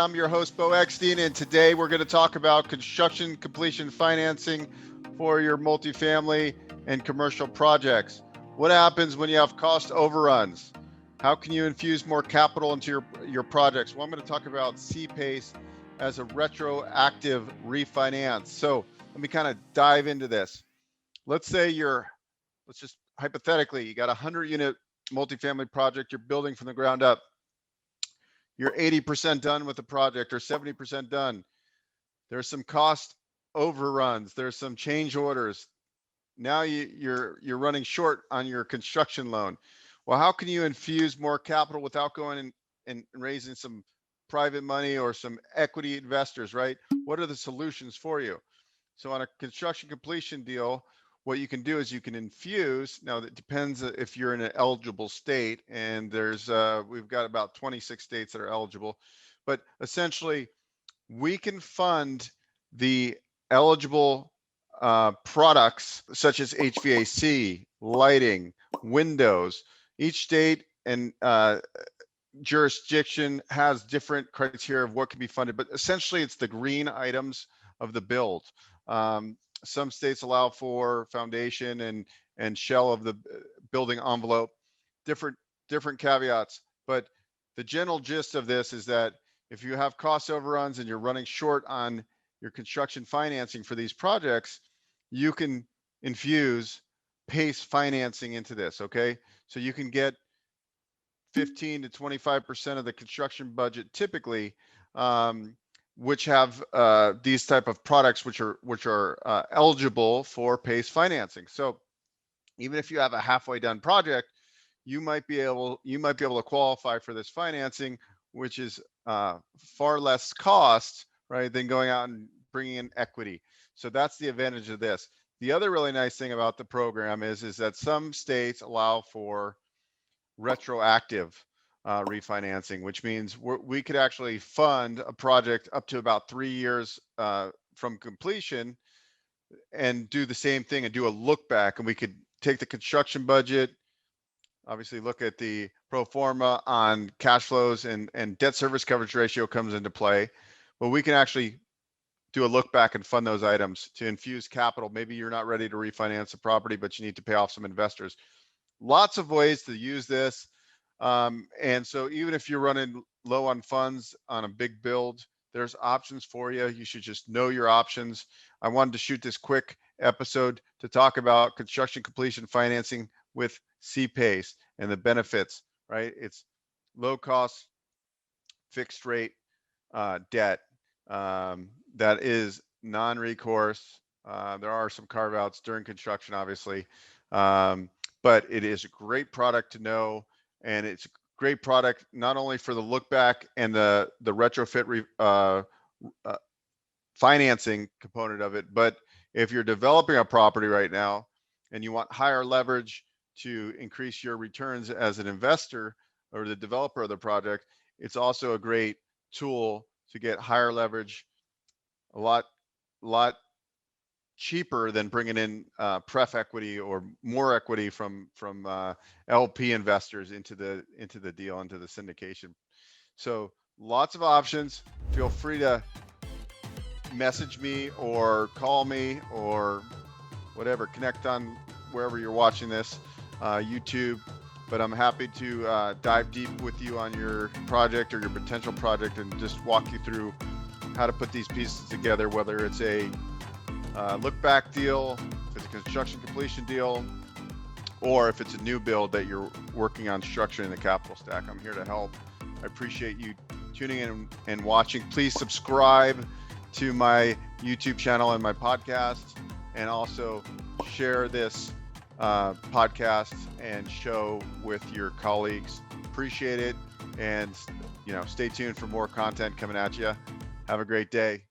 I'm your host, Bo Eckstein, and today we're going to talk about construction completion financing for your multifamily and commercial projects. What happens when you have cost overruns? How can you infuse more capital into your projects? Well, I'm going to talk about CPACE as a retroactive refinance. So let me kind of dive into this. Let's say let's just hypothetically, you got a 100-unit multifamily project you're building from the ground up. You're 80% done with the project or 70% done. There's some cost overruns. There's some change orders. Now you're running short on your construction loan. Well, how can you infuse more capital without going and raising some private money or some equity investors, right? What are the solutions for you? So on a construction completion deal, what you can do is you can infuse. Now it depends if you're in an eligible state, and we've got about 26 states that are eligible, but essentially we can fund the eligible products such as HVAC, lighting, windows. Each state and jurisdiction has different criteria of what can be funded, but essentially it's the green items of the build. Some states allow for foundation and shell of the building envelope, different caveats. But the general gist of this is that if you have cost overruns and you're running short on your construction financing for these projects, you can infuse PACE financing into this, okay? So you can get 15 to 25% of the construction budget typically, which have these type of products which are eligible for PACE financing. So even if you have a halfway done project, you might be able to qualify for this financing, which is far less cost, right, than going out and bringing in equity. So that's the advantage of this. The other really nice thing about the program is that some states allow for retroactive refinancing, which means we could actually fund a project up to about 3 years from completion and do the same thing and do a look back. And we could take the construction budget, obviously look at the pro forma on cash flows, and debt service coverage ratio comes into play, but we can actually do a look back and fund those items to infuse capital. Maybe you're not ready to refinance the property, but you need to pay off some investors. Lots of ways to use this. And so even if you're running low on funds on a big build, there's options for you. You should just know your options. I wanted to shoot this quick episode to talk about construction completion financing with CPACE and the benefits, right? It's low cost, fixed rate debt that is non-recourse. There are some carve outs during construction, obviously, but it is a great product to know. And it's a great product not only for the look back and the retrofit financing component of it, but if you're developing a property right now and you want higher leverage to increase your returns as an investor or the developer of the project, it's also a great tool to get higher leverage, a lot cheaper than bringing in pref equity or more equity from LP investors into the deal, into the syndication. So lots of options. Feel free to message me or call me or whatever, connect on wherever you're watching this, YouTube. But I'm happy to dive deep with you on your project or your potential project and just walk you through how to put these pieces together, whether it's a look back deal, if it's a construction completion deal, or if it's a new build that you're working on structuring the capital stack. I'm here to help. I appreciate you tuning in and watching. Please subscribe to my YouTube channel and my podcast, and also share this podcast and show with your colleagues. Appreciate it. And stay tuned for more content coming at you. Have a great day.